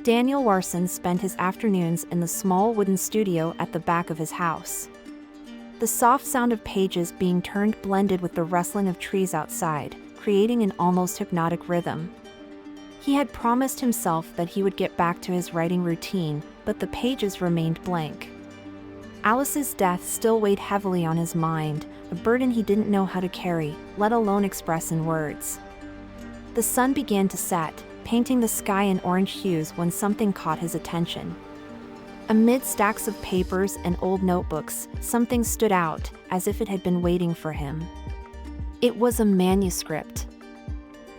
Daniel Larson spent his afternoons in the small wooden studio at the back of his house. The soft sound of pages being turned blended with the rustling of trees outside, creating an almost hypnotic rhythm. He had promised himself that he would get back to his writing routine, but the pages remained blank. Alice's death still weighed heavily on his mind, a burden he didn't know how to carry, let alone express in words. The sun began to set, painting the sky in orange hues when something caught his attention. Amid stacks of papers and old notebooks, something stood out, as if it had been waiting for him. It was a manuscript.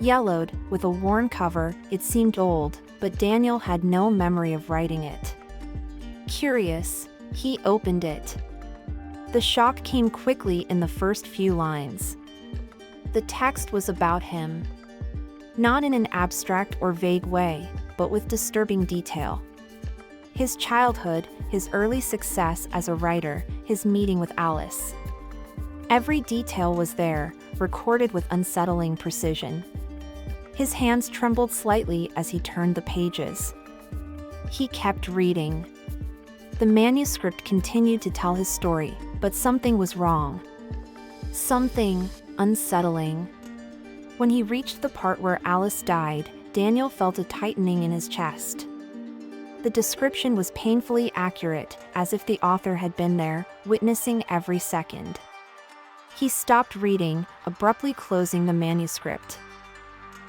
Yellowed, with a worn cover, it seemed old, but Daniel had no memory of writing it. Curious, he opened it. The shock came quickly in the first few lines. The text was about him. Not in an abstract or vague way, but with disturbing detail. His childhood, his early success as a writer, his meeting with Alice. Every detail was there, recorded with unsettling precision. His hands trembled slightly as he turned the pages. He kept reading. The manuscript continued to tell his story, but something was wrong. Something unsettling. When he reached the part where Alice died, Daniel felt a tightening in his chest. The description was painfully accurate, as if the author had been there, witnessing every second. He stopped reading, abruptly closing the manuscript.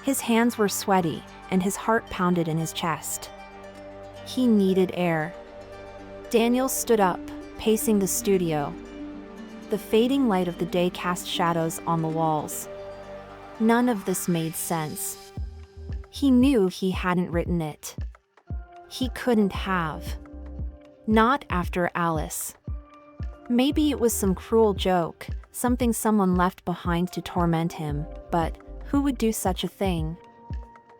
His hands were sweaty, and his heart pounded in his chest. He needed air. Daniel stood up, pacing the studio. The fading light of the day cast shadows on the walls. None of this made sense. He knew he hadn't written it. He couldn't have. Not after Alice. Maybe it was some cruel joke, something someone left behind to torment him, but who would do such a thing?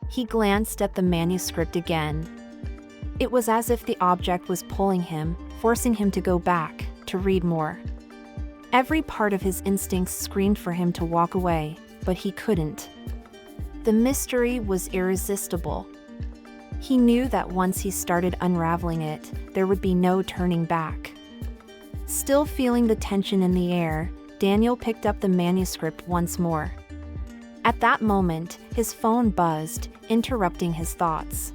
He glanced at the manuscript again. It was as if the object was pulling him, forcing him to go back, to read more. Every part of his instincts screamed for him to walk away, but he couldn't. The mystery was irresistible. He knew that once he started unraveling it, there would be no turning back. Still feeling the tension in the air, Daniel picked up the manuscript once more. At that moment, his phone buzzed, interrupting his thoughts.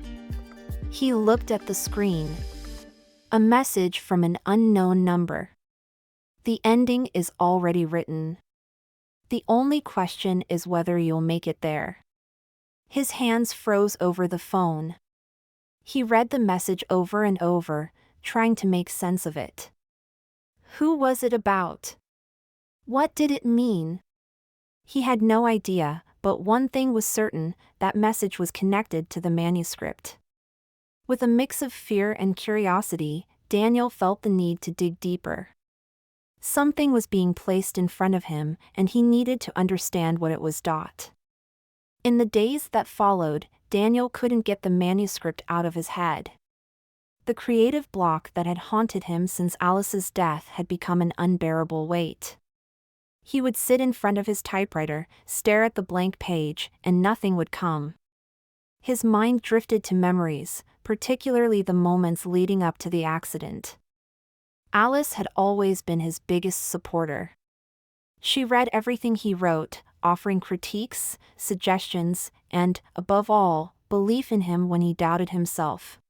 He looked at the screen. A message from an unknown number. The ending is already written. The only question is whether you'll make it there. His hands froze over the phone. He read the message over and over, trying to make sense of it. Who was it about? What did it mean? He had no idea, but one thing was certain, that message was connected to the manuscript. With a mix of fear and curiosity, Daniel felt the need to dig deeper. Something was being placed in front of him, and he needed to understand what it was. In the days that followed, Daniel couldn't get the manuscript out of his head. The creative block that had haunted him since Alice's death had become an unbearable weight. He would sit in front of his typewriter, stare at the blank page, and nothing would come. His mind drifted to memories, particularly the moments leading up to the accident. Alice had always been his biggest supporter. She read everything he wrote, offering critiques, suggestions, and, above all, belief in him when he doubted himself.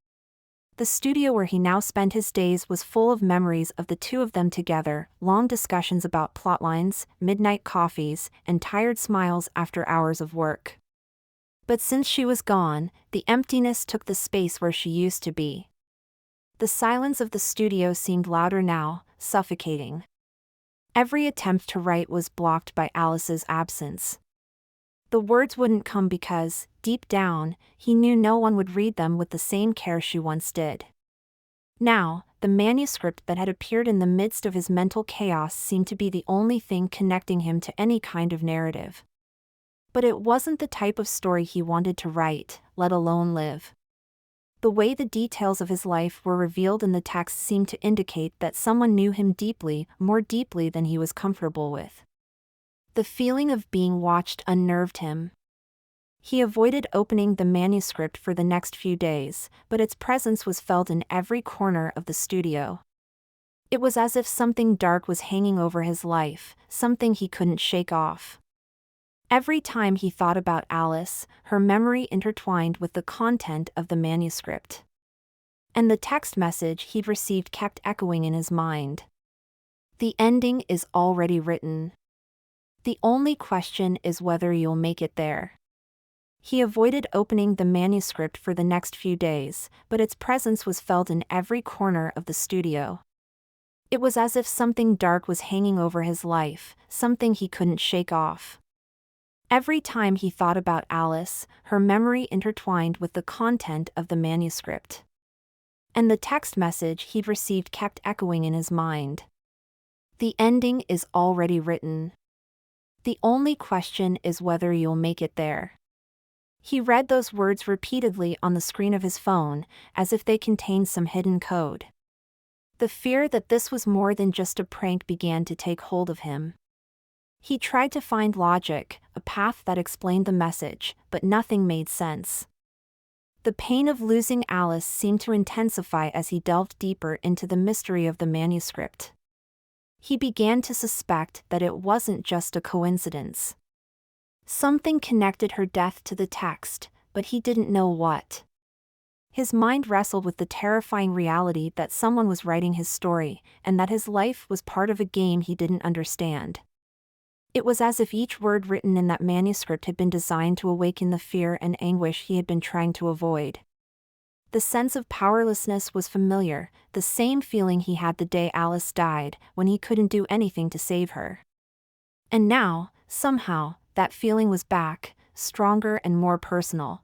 The studio where he now spent his days was full of memories of the two of them together, long discussions about plotlines, midnight coffees, and tired smiles after hours of work. But since she was gone, the emptiness took the space where she used to be. The silence of the studio seemed louder now, suffocating. Every attempt to write was blocked by Alice's absence. The words wouldn't come because, deep down, he knew no one would read them with the same care she once did. Now, the manuscript that had appeared in the midst of his mental chaos seemed to be the only thing connecting him to any kind of narrative. But it wasn't the type of story he wanted to write, let alone live. The way the details of his life were revealed in the text seemed to indicate that someone knew him deeply, more deeply than he was comfortable with. The feeling of being watched unnerved him. He avoided opening the manuscript for the next few days, but its presence was felt in every corner of the studio. It was as if something dark was hanging over his life, something he couldn't shake off. Every time he thought about Alice, her memory intertwined with the content of the manuscript. And the text message he'd received kept echoing in his mind. The ending is already written. The only question is whether you'll make it there. He avoided opening the manuscript for the next few days, but its presence was felt in every corner of the studio. It was as if something dark was hanging over his life, something he couldn't shake off. Every time he thought about Alice, her memory intertwined with the content of the manuscript. And the text message he'd received kept echoing in his mind. The ending is already written. The only question is whether you'll make it there. He read those words repeatedly on the screen of his phone, as if they contained some hidden code. The fear that this was more than just a prank began to take hold of him. He tried to find logic, a path that explained the message, but nothing made sense. The pain of losing Alice seemed to intensify as he delved deeper into the mystery of the manuscript. He began to suspect that it wasn't just a coincidence. Something connected her death to the text, but he didn't know what. His mind wrestled with the terrifying reality that someone was writing his story, and that his life was part of a game he didn't understand. It was as if each word written in that manuscript had been designed to awaken the fear and anguish he had been trying to avoid. The sense of powerlessness was familiar, the same feeling he had the day Alice died, when he couldn't do anything to save her. And now, somehow, that feeling was back, stronger and more personal.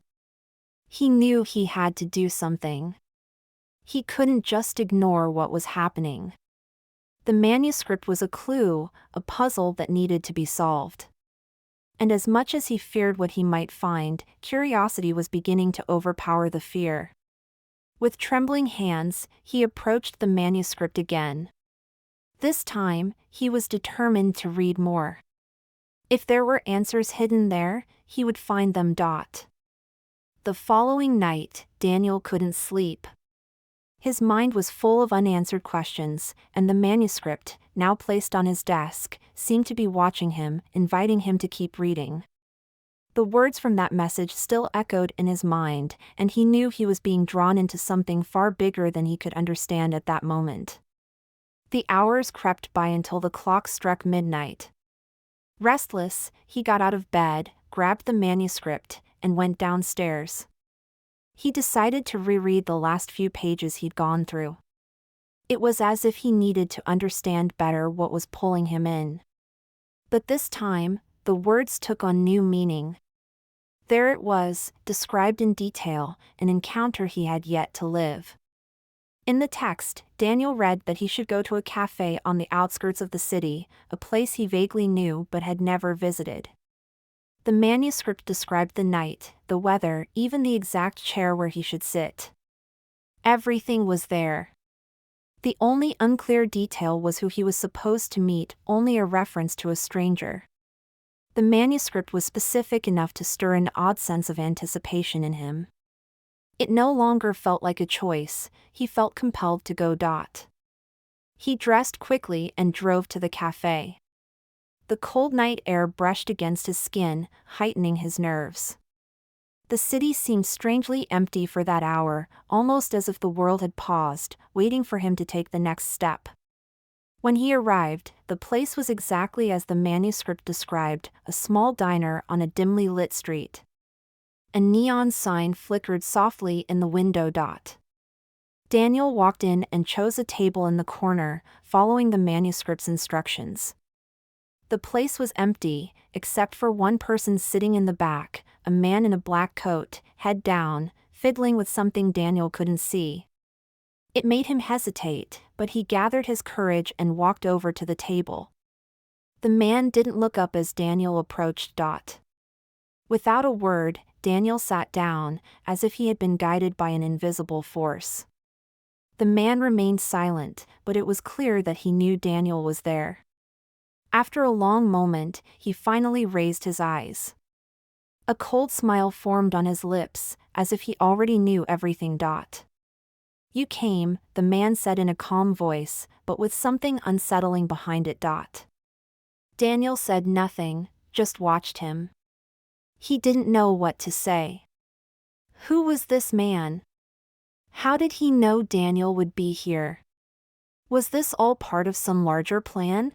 He knew he had to do something. He couldn't just ignore what was happening. The manuscript was a clue, a puzzle that needed to be solved. And as much as he feared what he might find, curiosity was beginning to overpower the fear. With trembling hands, he approached the manuscript again. This time, he was determined to read more. If there were answers hidden there, he would find them. The following night, Daniel couldn't sleep. His mind was full of unanswered questions, and the manuscript, now placed on his desk, seemed to be watching him, inviting him to keep reading. The words from that message still echoed in his mind, and he knew he was being drawn into something far bigger than he could understand at that moment. The hours crept by until the clock struck midnight. Restless, he got out of bed, grabbed the manuscript, and went downstairs. He decided to reread the last few pages he'd gone through. It was as if he needed to understand better what was pulling him in. But this time, the words took on new meaning. There it was, described in detail, an encounter he had yet to live. In the text, Daniel read that he should go to a cafe on the outskirts of the city, a place he vaguely knew but had never visited. The manuscript described the night, the weather, even the exact chair where he should sit. Everything was there. The only unclear detail was who he was supposed to meet, only a reference to a stranger. The manuscript was specific enough to stir an odd sense of anticipation in him. It no longer felt like a choice, he felt compelled to go. He dressed quickly and drove to the cafe. The cold night air brushed against his skin, heightening his nerves. The city seemed strangely empty for that hour, almost as if the world had paused, waiting for him to take the next step. When he arrived, the place was exactly as the manuscript described, a small diner on a dimly lit street. A neon sign flickered softly in the window. Daniel walked in and chose a table in the corner, following the manuscript's instructions. The place was empty, except for one person sitting in the back, a man in a black coat, head down, fiddling with something Daniel couldn't see. It made him hesitate, but he gathered his courage and walked over to the table. The man didn't look up as Daniel approached. Without a word, Daniel sat down, as if he had been guided by an invisible force. The man remained silent, but it was clear that he knew Daniel was there. After a long moment, he finally raised his eyes. A cold smile formed on his lips, as if he already knew everything. You came, the man said in a calm voice, but with something unsettling behind it. Daniel said nothing, just watched him. He didn't know what to say. Who was this man? How did he know Daniel would be here? Was this all part of some larger plan?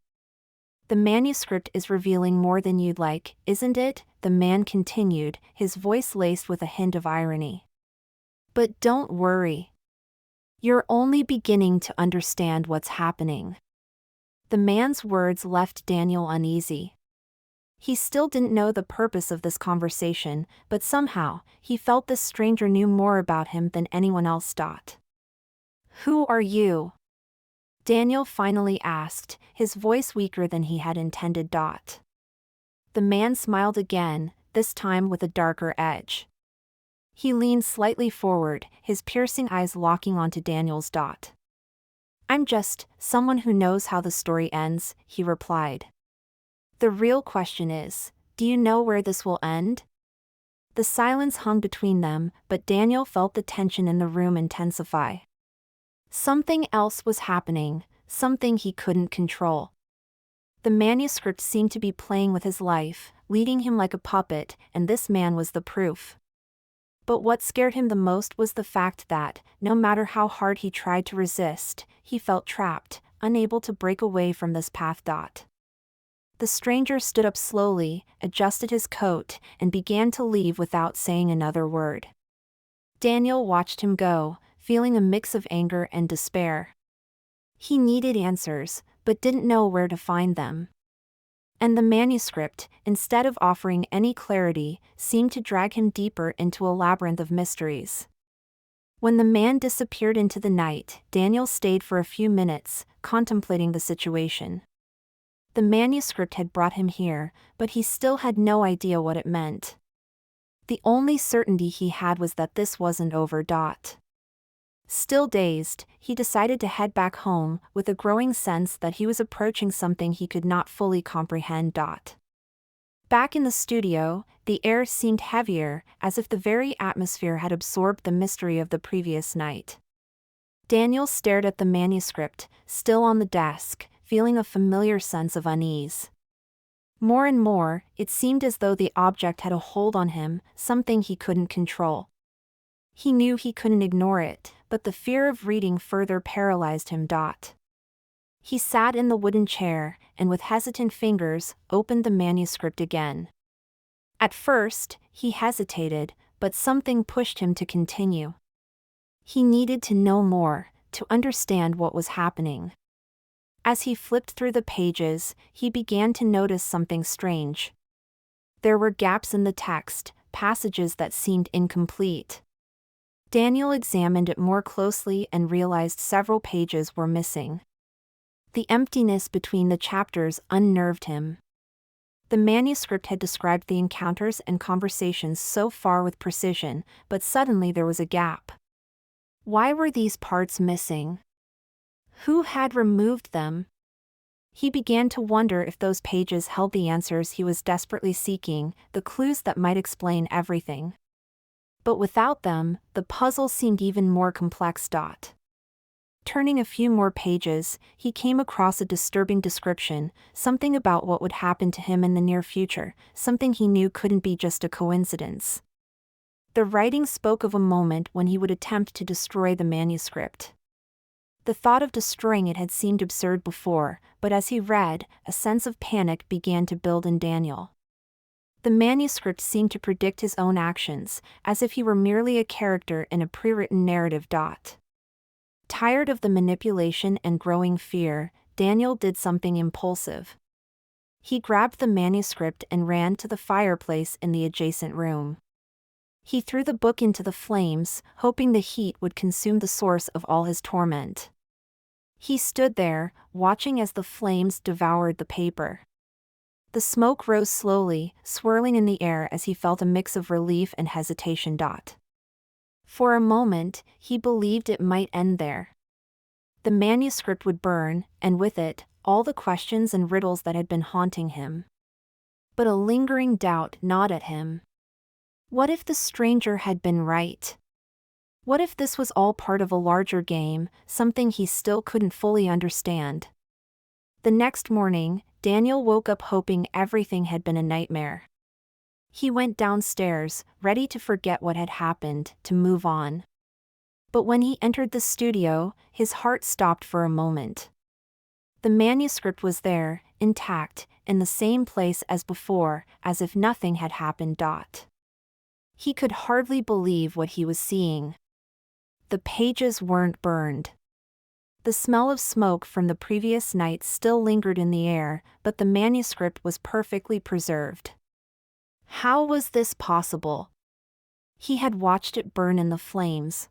The manuscript is revealing more than you'd like, isn't it? The man continued, his voice laced with a hint of irony. But don't worry. You're only beginning to understand what's happening. The man's words left Daniel uneasy. He still didn't know the purpose of this conversation, but somehow, he felt this stranger knew more about him than anyone else. Who are you? Daniel finally asked, his voice weaker than he had intended. The man smiled again, this time with a darker edge. He leaned slightly forward, his piercing eyes locking onto Daniel's. I'm just someone who knows how the story ends, he replied. The real question is, do you know where this will end? The silence hung between them, but Daniel felt the tension in the room intensify. Something else was happening, something he couldn't control. The manuscript seemed to be playing with his life, leading him like a puppet, and this man was the proof. But what scared him the most was the fact that, no matter how hard he tried to resist, he felt trapped, unable to break away from this path. The stranger stood up slowly, adjusted his coat, and began to leave without saying another word. Daniel watched him go, feeling a mix of anger and despair. He needed answers, but didn't know where to find them. And the manuscript, instead of offering any clarity, seemed to drag him deeper into a labyrinth of mysteries. When the man disappeared into the night, Daniel stayed for a few minutes, contemplating the situation. The manuscript had brought him here, but he still had no idea what it meant. The only certainty he had was that this wasn't over. Still dazed, he decided to head back home, with a growing sense that he was approaching something he could not fully comprehend. Back in the studio, the air seemed heavier, as if the very atmosphere had absorbed the mystery of the previous night. Daniel stared at the manuscript, still on the desk, feeling a familiar sense of unease. More and more, it seemed as though the object had a hold on him, something he couldn't control. He knew he couldn't ignore it, but the fear of reading further paralyzed him. He sat in the wooden chair, and with hesitant fingers, opened the manuscript again. At first, he hesitated, but something pushed him to continue. He needed to know more, to understand what was happening. As he flipped through the pages, he began to notice something strange. There were gaps in the text, passages that seemed incomplete. Daniel examined it more closely and realized several pages were missing. The emptiness between the chapters unnerved him. The manuscript had described the encounters and conversations so far with precision, but suddenly there was a gap. Why were these parts missing? Who had removed them? He began to wonder if those pages held the answers he was desperately seeking, the clues that might explain everything. But without them, the puzzle seemed even more complex. Turning a few more pages, he came across a disturbing description, something about what would happen to him in the near future, something he knew couldn't be just a coincidence. The writing spoke of a moment when he would attempt to destroy the manuscript. The thought of destroying it had seemed absurd before, but as he read, a sense of panic began to build in Daniel. The manuscript seemed to predict his own actions, as if he were merely a character in a pre-written narrative. Tired of the manipulation and growing fear, Daniel did something impulsive. He grabbed the manuscript and ran to the fireplace in the adjacent room. He threw the book into the flames, hoping the heat would consume the source of all his torment. He stood there, watching as the flames devoured the paper. The smoke rose slowly, swirling in the air as he felt a mix of relief and hesitation. For a moment, he believed it might end there. The manuscript would burn, and with it, all the questions and riddles that had been haunting him. But a lingering doubt gnawed at him. What if the stranger had been right? What if this was all part of a larger game, something he still couldn't fully understand? The next morning, Daniel woke up hoping everything had been a nightmare. He went downstairs, ready to forget what had happened, to move on. But when he entered the studio, his heart stopped for a moment. The manuscript was there, intact, in the same place as before, as if nothing had happened. He could hardly believe what he was seeing. The pages weren't burned. The smell of smoke from the previous night still lingered in the air, but the manuscript was perfectly preserved. How was this possible? He had watched it burn in the flames.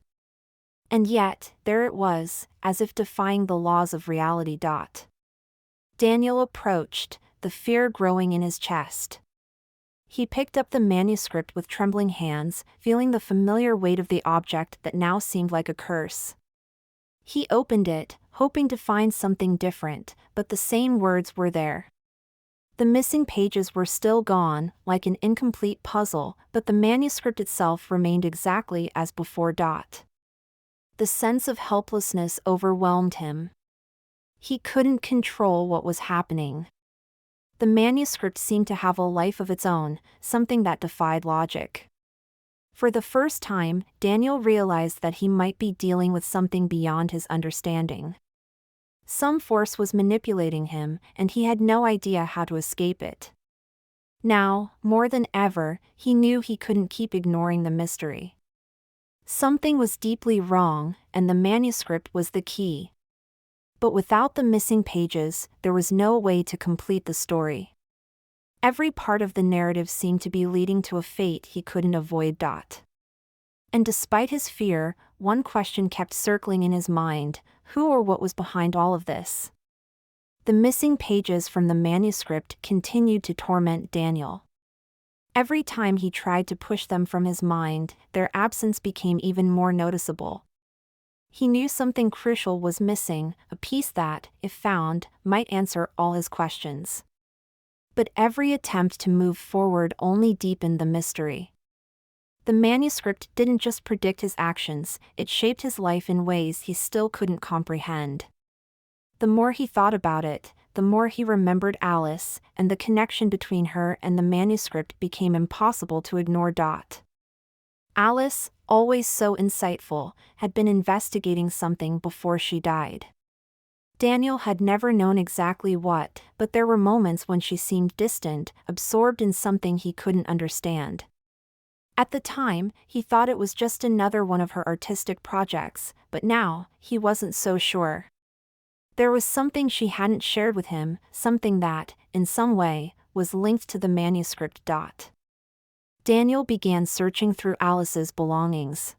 And yet, there it was, as if defying the laws of reality. Daniel approached, the fear growing in his chest. He picked up the manuscript with trembling hands, feeling the familiar weight of the object that now seemed like a curse. He opened it, hoping to find something different, but the same words were there. The missing pages were still gone, like an incomplete puzzle, but the manuscript itself remained exactly as before. The sense of helplessness overwhelmed him. He couldn't control what was happening. The manuscript seemed to have a life of its own, something that defied logic. For the first time, Daniel realized that he might be dealing with something beyond his understanding. Some force was manipulating him, and he had no idea how to escape it. Now, more than ever, he knew he couldn't keep ignoring the mystery. Something was deeply wrong, and the manuscript was the key. But without the missing pages, there was no way to complete the story. Every part of the narrative seemed to be leading to a fate he couldn't avoid. And despite his fear, one question kept circling in his mind: who or what was behind all of this? The missing pages from the manuscript continued to torment Daniel. Every time he tried to push them from his mind, their absence became even more noticeable. He knew something crucial was missing, a piece that, if found, might answer all his questions. But every attempt to move forward only deepened the mystery. The manuscript didn't just predict his actions, it shaped his life in ways he still couldn't comprehend. The more he thought about it, the more he remembered Alice, and the connection between her and the manuscript became impossible to ignore. Alice, always so insightful, had been investigating something before she died. Daniel had never known exactly what, but there were moments when she seemed distant, absorbed in something he couldn't understand. At the time, he thought it was just another one of her artistic projects, but now, he wasn't so sure. There was something she hadn't shared with him, something that, in some way, was linked to the manuscript. Daniel began searching through Alice's belongings.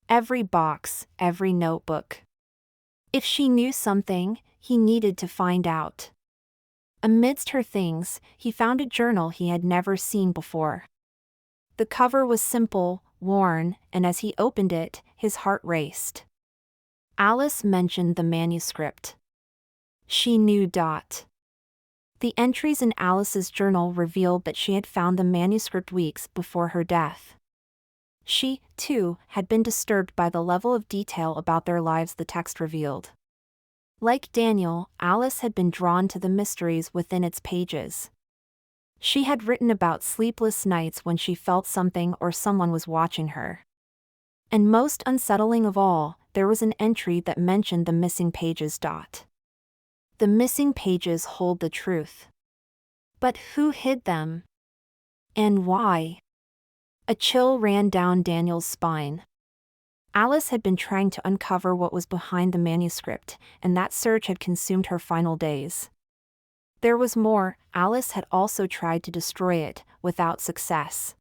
Every box, every notebook. If she knew something, he needed to find out. Amidst her things, he found a journal he had never seen before. The cover was simple, worn, and as he opened it, his heart raced. Alice mentioned the manuscript. She knew. The entries in Alice's journal revealed that she had found the manuscript weeks before her death. She, too, had been disturbed by the level of detail about their lives the text revealed. Like Daniel, Alice had been drawn to the mysteries within its pages. She had written about sleepless nights when she felt something or someone was watching her. And most unsettling of all, there was an entry that mentioned the missing pages. The missing pages hold the truth. But who hid them? And why? A chill ran down Daniel's spine. Alice had been trying to uncover what was behind the manuscript, and that search had consumed her final days. There was more. Alice had also tried to destroy it, without success.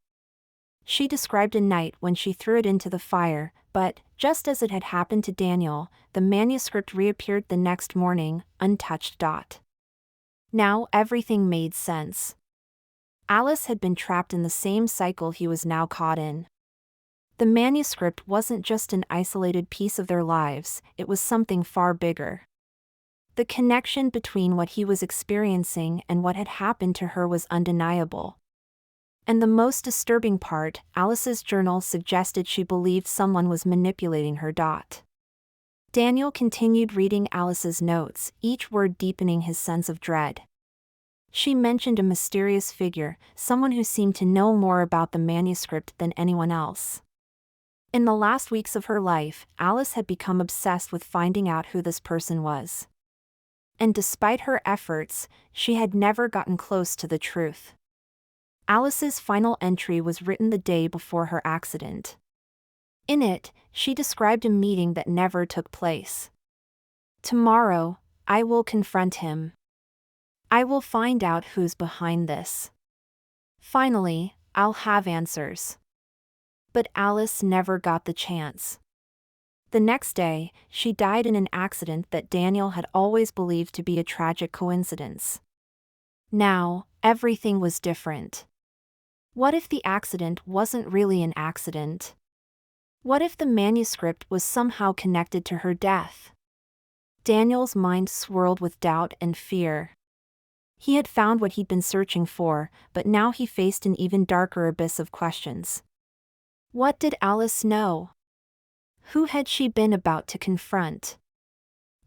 She described a night when she threw it into the fire, but, just as it had happened to Daniel, the manuscript reappeared the next morning, untouched. Now everything made sense. Alice had been trapped in the same cycle he was now caught in. The manuscript wasn't just an isolated piece of their lives, it was something far bigger. The connection between what he was experiencing and what had happened to her was undeniable. And the most disturbing part, Alice's journal suggested she believed someone was manipulating her. Daniel continued reading Alice's notes, each word deepening his sense of dread. She mentioned a mysterious figure, someone who seemed to know more about the manuscript than anyone else. In the last weeks of her life, Alice had become obsessed with finding out who this person was. And despite her efforts, she had never gotten close to the truth. Alice's final entry was written the day before her accident. In it, she described a meeting that never took place. "Tomorrow, I will confront him. I will find out who's behind this. Finally, I'll have answers." But Alice never got the chance. The next day, she died in an accident that Daniel had always believed to be a tragic coincidence. Now, everything was different. What if the accident wasn't really an accident? What if the manuscript was somehow connected to her death? Daniel's mind swirled with doubt and fear. He had found what he'd been searching for, but now he faced an even darker abyss of questions. What did Alice know? Who had she been about to confront?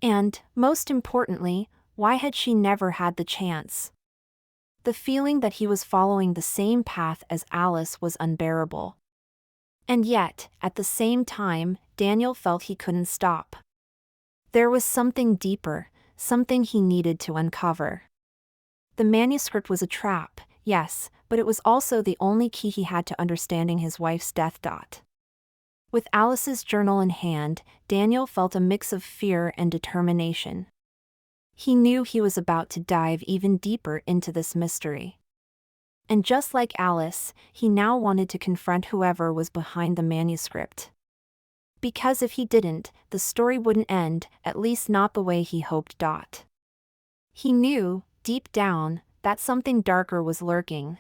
And, most importantly, why had she never had the chance? The feeling that he was following the same path as Alice was unbearable. And yet, at the same time, Daniel felt he couldn't stop. There was something deeper, something he needed to uncover. The manuscript was a trap, yes, but it was also the only key he had to understanding his wife's death. With Alice's journal in hand, Daniel felt a mix of fear and determination. He knew he was about to dive even deeper into this mystery. And just like Alice, he now wanted to confront whoever was behind the manuscript. Because if he didn't, the story wouldn't end, at least not the way he hoped. He knew, deep down, that something darker was lurking.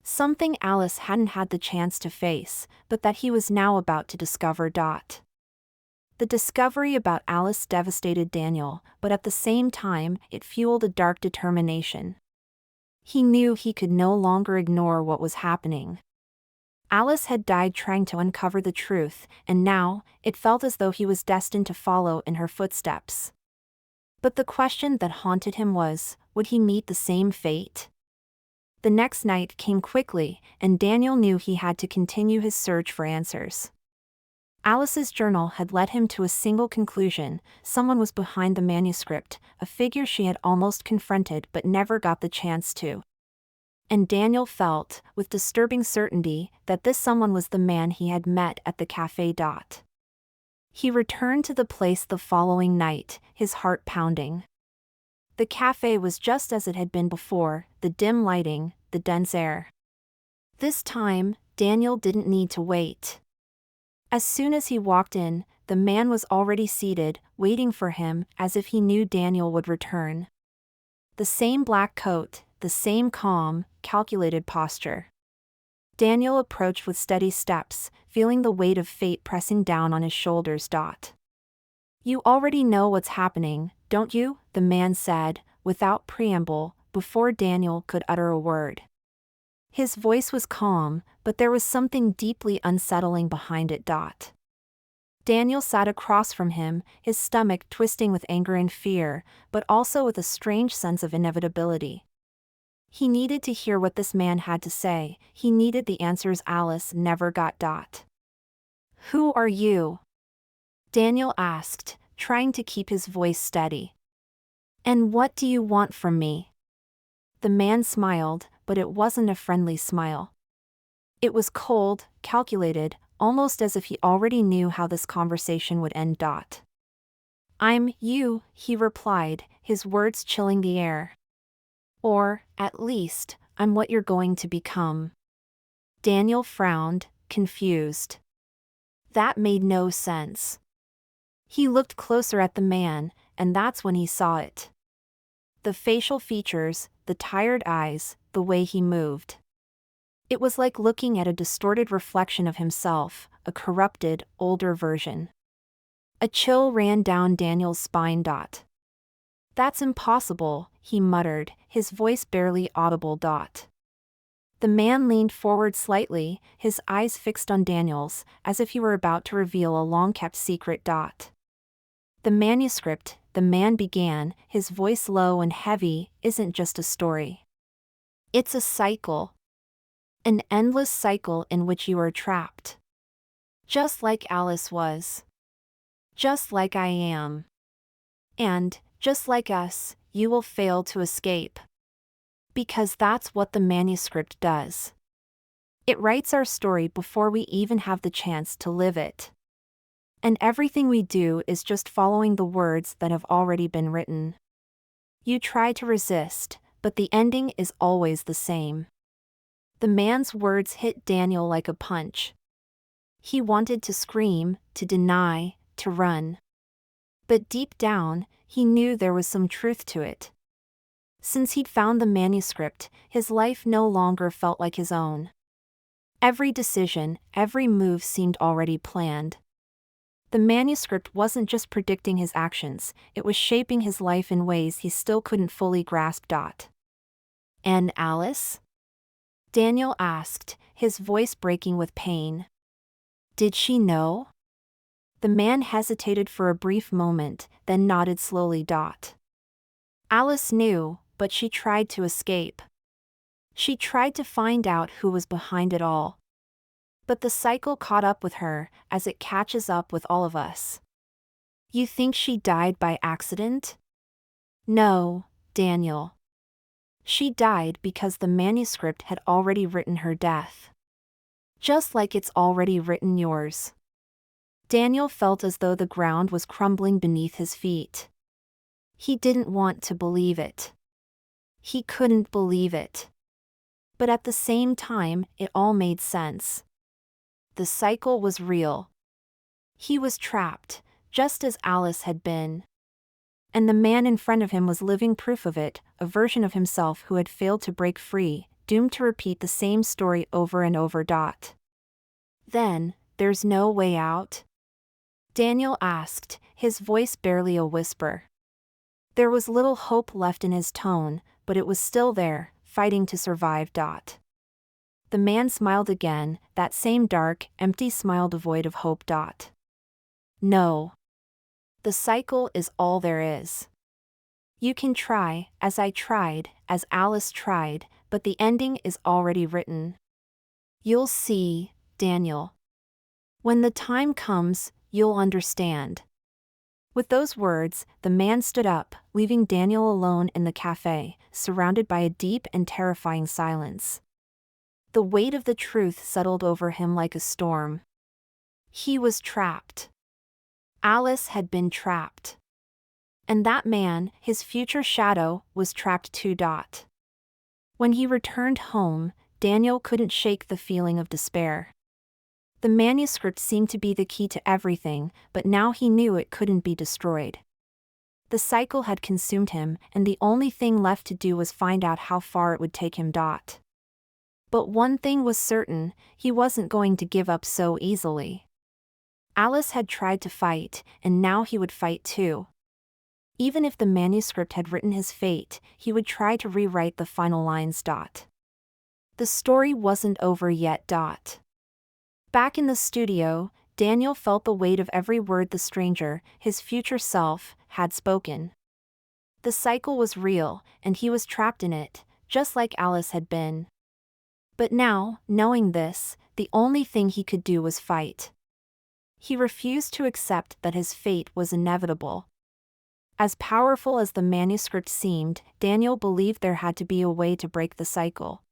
Something Alice hadn't had the chance to face, but that he was now about to discover. The discovery about Alice devastated Daniel, but at the same time, it fueled a dark determination. He knew he could no longer ignore what was happening. Alice had died trying to uncover the truth, and now, it felt as though he was destined to follow in her footsteps. But the question that haunted him was, would he meet the same fate? The next night came quickly, and Daniel knew he had to continue his search for answers. Alice's journal had led him to a single conclusion: someone was behind the manuscript, a figure she had almost confronted but never got the chance to. And Daniel felt, with disturbing certainty, that this someone was the man he had met at the cafe. He returned to the place the following night, his heart pounding. The cafe was just as it had been before, the dim lighting, the dense air. This time, Daniel didn't need to wait. As soon as he walked in, the man was already seated, waiting for him, as if he knew Daniel would return. The same black coat, the same calm, calculated posture. Daniel approached with steady steps, feeling the weight of fate pressing down on his shoulders. "You already know what's happening, don't you?" the man said, without preamble, before Daniel could utter a word. His voice was calm, but there was something deeply unsettling behind it. Daniel sat across from him, his stomach twisting with anger and fear, but also with a strange sense of inevitability. He needed to hear what this man had to say, he needed the answers Alice never got. "Who are you?" Daniel asked, trying to keep his voice steady. "And what do you want from me?" The man smiled, but it wasn't a friendly smile. It was cold, calculated, almost as if he already knew how this conversation would end. "I'm you," he replied, his words chilling the air. "Or, at least, I'm what you're going to become." Daniel frowned, confused. That made no sense. He looked closer at the man, and that's when he saw it. The facial features, the tired eyes, the way he moved. It was like looking at a distorted reflection of himself, a corrupted, older version. A chill ran down Daniel's spine. "That's impossible," he muttered, his voice barely audible. The man leaned forward slightly, his eyes fixed on Daniel's, as if he were about to reveal a long-kept secret. The manuscript, the man began, his voice low and heavy, isn't just a story. It's a cycle. An endless cycle in which you are trapped. Just like Alice was. Just like I am. And, just like us, you will fail to escape. Because that's what the manuscript does. It writes our story before we even have the chance to live it. And everything we do is just following the words that have already been written. You try to resist, but the ending is always the same. The man's words hit Daniel like a punch. He wanted to scream, to deny, to run. But deep down, he knew there was some truth to it. Since he'd found the manuscript, his life no longer felt like his own. Every decision, every move seemed already planned. The manuscript wasn't just predicting his actions, it was shaping his life in ways he still couldn't fully grasp. And Alice? Daniel asked, his voice breaking with pain. Did she know? The man hesitated for a brief moment, then nodded slowly. Alice knew, but she tried to escape. She tried to find out who was behind it all. But the cycle caught up with her, as it catches up with all of us. You think she died by accident? No, Daniel. She died because the manuscript had already written her death. Just like it's already written yours. Daniel felt as though the ground was crumbling beneath his feet. He didn't want to believe it. He couldn't believe it. But at the same time, it all made sense. The cycle was real. He was trapped, just as Alice had been. And the man in front of him was living proof of it, a version of himself who had failed to break free, doomed to repeat the same story over and over. Then, there's no way out? Daniel asked, his voice barely a whisper. There was little hope left in his tone, but it was still there, fighting to survive. The man smiled again, that same dark, empty smile devoid of hope. No. The cycle is all there is. You can try, as I tried, as Alice tried, but the ending is already written. You'll see, Daniel. When the time comes, you'll understand. With those words, the man stood up, leaving Daniel alone in the cafe, surrounded by a deep and terrifying silence. The weight of the truth settled over him like a storm. He was trapped. Alice had been trapped. And that man, his future shadow, was trapped too. When he returned home, Daniel couldn't shake the feeling of despair. The manuscript seemed to be the key to everything, but now he knew it couldn't be destroyed. The cycle had consumed him, and the only thing left to do was find out how far it would take him. But one thing was certain, he wasn't going to give up so easily. Alice had tried to fight, and now he would fight too. Even if the manuscript had written his fate, he would try to rewrite the final lines. The story wasn't over yet. Back in the studio, Daniel felt the weight of every word the stranger, his future self, had spoken. The cycle was real, and he was trapped in it, just like Alice had been. But now, knowing this, the only thing he could do was fight. He refused to accept that his fate was inevitable. As powerful as the manuscript seemed, Daniel believed there had to be a way to break the cycle.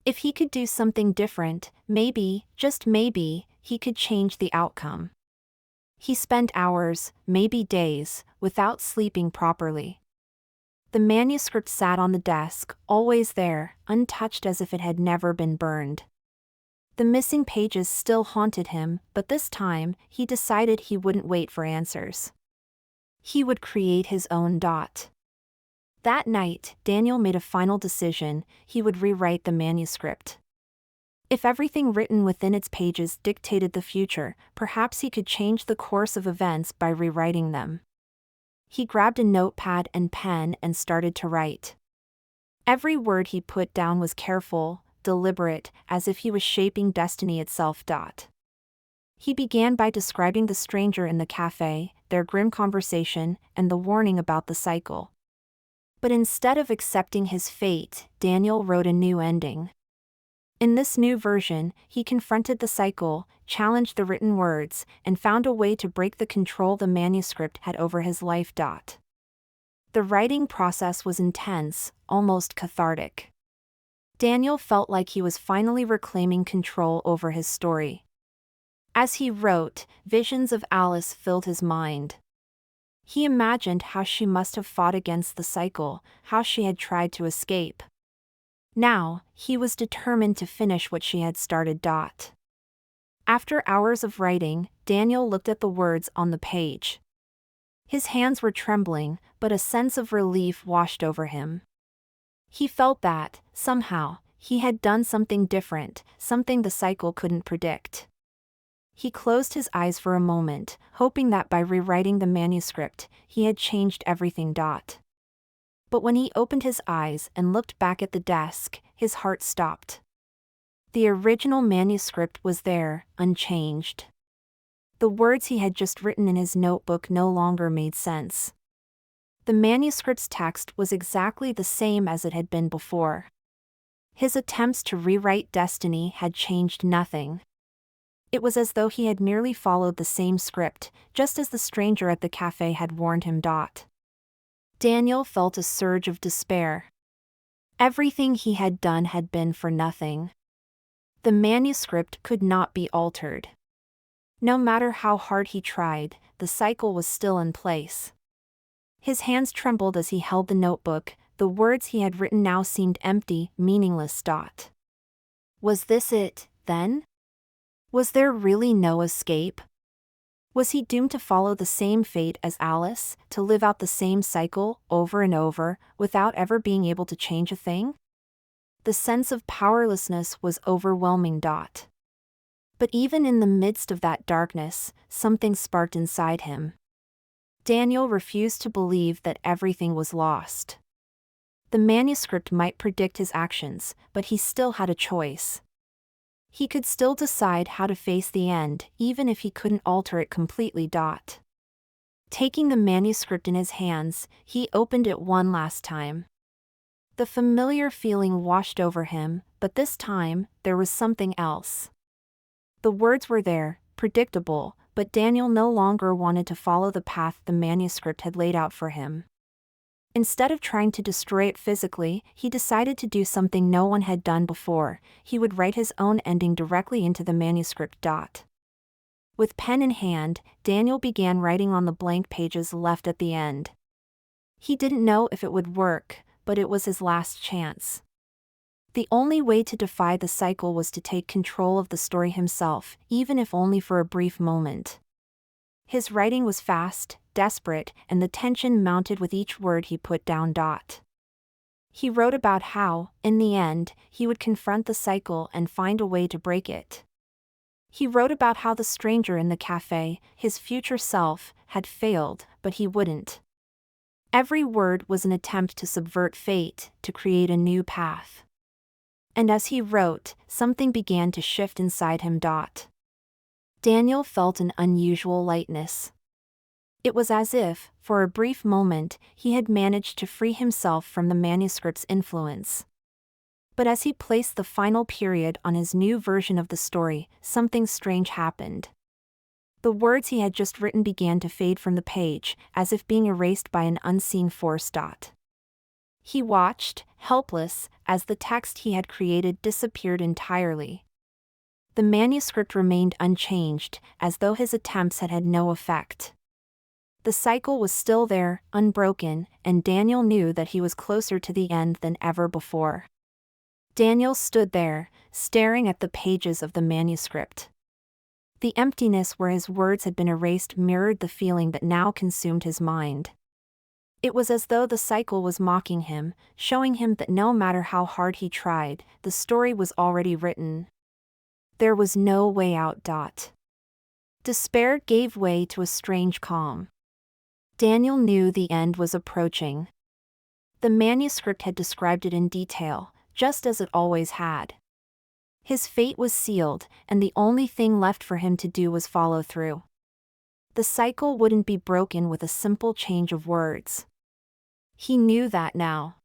If he could do something different, maybe, just maybe, he could change the outcome. He spent hours, maybe days, without sleeping properly. The manuscript sat on the desk, always there, untouched as if it had never been burned. The missing pages still haunted him, but this time, he decided he wouldn't wait for answers. He would create his own. That night, Daniel made a final decision: he would rewrite the manuscript. If everything written within its pages dictated the future, perhaps he could change the course of events by rewriting them. He grabbed a notepad and pen and started to write. Every word he put down was careful, deliberate, as if he was shaping destiny itself. He began by describing the stranger in the cafe, their grim conversation, and the warning about the cycle. But instead of accepting his fate, Daniel wrote a new ending. In this new version, he confronted the cycle, challenged the written words, and found a way to break the control the manuscript had over his life. The writing process was intense, almost cathartic. Daniel felt like he was finally reclaiming control over his story. As he wrote, visions of Alice filled his mind. He imagined how she must have fought against the cycle, how she had tried to escape. Now, he was determined to finish what she had started. After hours of writing, Daniel looked at the words on the page. His hands were trembling, but a sense of relief washed over him. He felt that, somehow, he had done something different, something the cycle couldn't predict. He closed his eyes for a moment, hoping that by rewriting the manuscript, he had changed everything. But when he opened his eyes and looked back at the desk, his heart stopped. The original manuscript was there, unchanged. The words he had just written in his notebook no longer made sense. The manuscript's text was exactly the same as it had been before. His attempts to rewrite destiny had changed nothing. It was as though he had merely followed the same script, just as the stranger at the cafe had warned him. Daniel felt a surge of despair. Everything he had done had been for nothing. The manuscript could not be altered. No matter how hard he tried, the cycle was still in place. His hands trembled as he held the notebook. The words he had written now seemed empty, meaningless. Was this it, then? Was there really no escape? Was he doomed to follow the same fate as Alice, to live out the same cycle, over and over, without ever being able to change a thing? The sense of powerlessness was overwhelming. But even in the midst of that darkness, something sparked inside him. Daniel refused to believe that everything was lost. The manuscript might predict his actions, but he still had a choice. He could still decide how to face the end, even if he couldn't alter it completely. Taking the manuscript in his hands, he opened it one last time. The familiar feeling washed over him, but this time, there was something else. The words were there, predictable, but Daniel no longer wanted to follow the path the manuscript had laid out for him. Instead of trying to destroy it physically, he decided to do something no one had done before. He would write his own ending directly into the manuscript. With pen in hand, Daniel began writing on the blank pages left at the end. He didn't know if it would work, but it was his last chance. The only way to defy the cycle was to take control of the story himself, even if only for a brief moment. His writing was fast, desperate, and the tension mounted with each word he put down. He wrote about how, in the end, he would confront the cycle and find a way to break it. He wrote about how the stranger in the cafe, his future self, had failed, but he wouldn't. Every word was an attempt to subvert fate, to create a new path. And as he wrote, something began to shift inside him. Daniel felt an unusual lightness. It was as if, for a brief moment, he had managed to free himself from the manuscript's influence. But as he placed the final period on his new version of the story, something strange happened. The words he had just written began to fade from the page, as if being erased by an unseen force. He watched, helpless, as the text he had created disappeared entirely. The manuscript remained unchanged, as though his attempts had had no effect. The cycle was still there, unbroken, and Daniel knew that he was closer to the end than ever before. Daniel stood there, staring at the pages of the manuscript. The emptiness where his words had been erased mirrored the feeling that now consumed his mind. It was as though the cycle was mocking him, showing him that no matter how hard he tried, the story was already written. There was no way out. Despair gave way to a strange calm. Daniel knew the end was approaching. The manuscript had described it in detail, just as it always had. His fate was sealed, and the only thing left for him to do was follow through. The cycle wouldn't be broken with a simple change of words. He knew that now.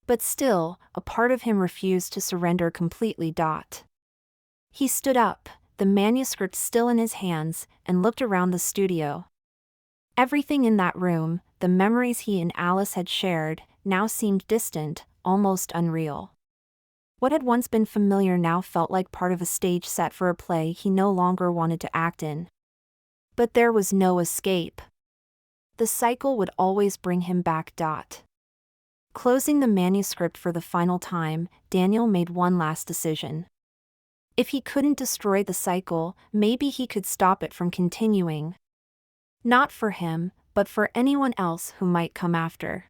But still, a part of him refused to surrender completely. He stood up, the manuscript still in his hands, and looked around the studio. Everything in that room, the memories he and Alice had shared, now seemed distant, almost unreal. What had once been familiar now felt like part of a stage set for a play he no longer wanted to act in. But there was no escape. The cycle would always bring him back. Closing the manuscript for the final time, Daniel made one last decision. If he couldn't destroy the cycle, maybe he could stop it from continuing. Not for him, but for anyone else who might come after.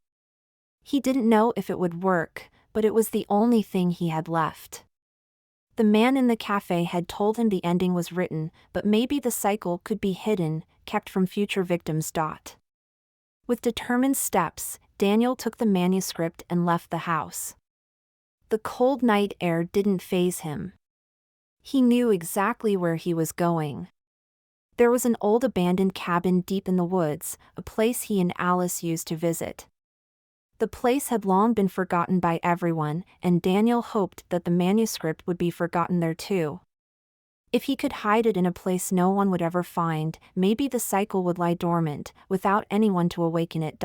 He didn't know if it would work, but it was the only thing he had left. The man in the cafe had told him the ending was written, but maybe the cycle could be hidden, kept from future victims. With determined steps, Daniel took the manuscript and left the house. The cold night air didn't faze him. He knew exactly where he was going. There was an old abandoned cabin deep in the woods, a place he and Alice used to visit. The place had long been forgotten by everyone, and Daniel hoped that the manuscript would be forgotten there too. If he could hide it in a place no one would ever find, maybe the cycle would lie dormant, without anyone to awaken it.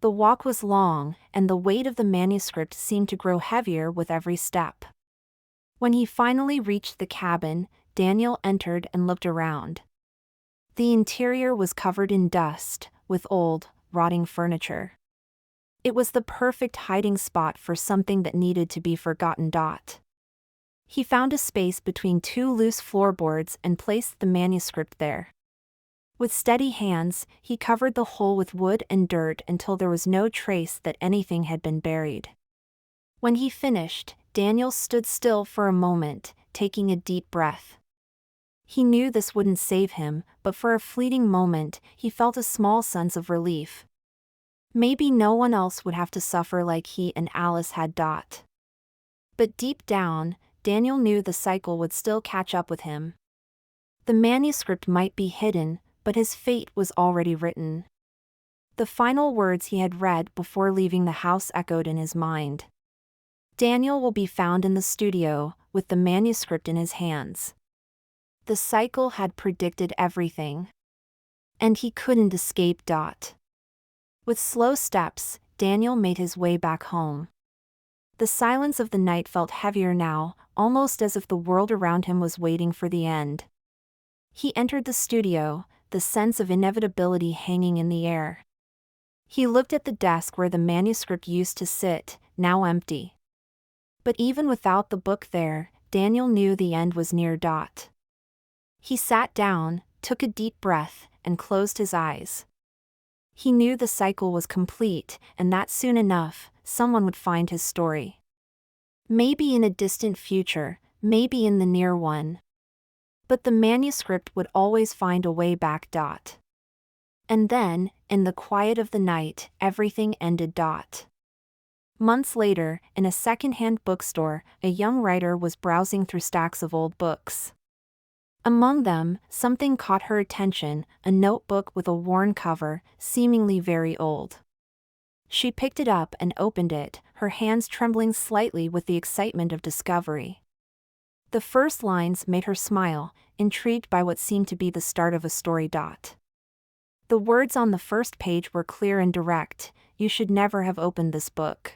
The walk was long, and the weight of the manuscript seemed to grow heavier with every step. When he finally reached the cabin, Daniel entered and looked around. The interior was covered in dust, with old, rotting furniture. It was the perfect hiding spot for something that needed to be forgotten. He found a space between two loose floorboards and placed the manuscript there. With steady hands, he covered the hole with wood and dirt until there was no trace that anything had been buried. When he finished, Daniel stood still for a moment, taking a deep breath. He knew this wouldn't save him, but for a fleeting moment, he felt a small sense of relief. Maybe no one else would have to suffer like he and Alice had. But deep down, Daniel knew the cycle would still catch up with him. The manuscript might be hidden, but his fate was already written. The final words he had read before leaving the house echoed in his mind. Daniel will be found in the studio, with the manuscript in his hands. The cycle had predicted everything. And he couldn't escape. With slow steps, Daniel made his way back home. The silence of the night felt heavier now, almost as if the world around him was waiting for the end. He entered the studio, the sense of inevitability hanging in the air. He looked at the desk where the manuscript used to sit, now empty. But even without the book there, Daniel knew the end was near. He sat down, took a deep breath, and closed his eyes. He knew the cycle was complete, and that soon enough, someone would find his story. Maybe in a distant future, maybe in the near one. But the manuscript would always find a way back. And then, in the quiet of the night, everything ended. Months later, in a second-hand bookstore, a young writer was browsing through stacks of old books. Among them, something caught her attention, a notebook with a worn cover, seemingly very old. She picked it up and opened it, her hands trembling slightly with the excitement of discovery. The first lines made her smile, intrigued by what seemed to be the start of a story. The words on the first page were clear and direct: "You should never have opened this book."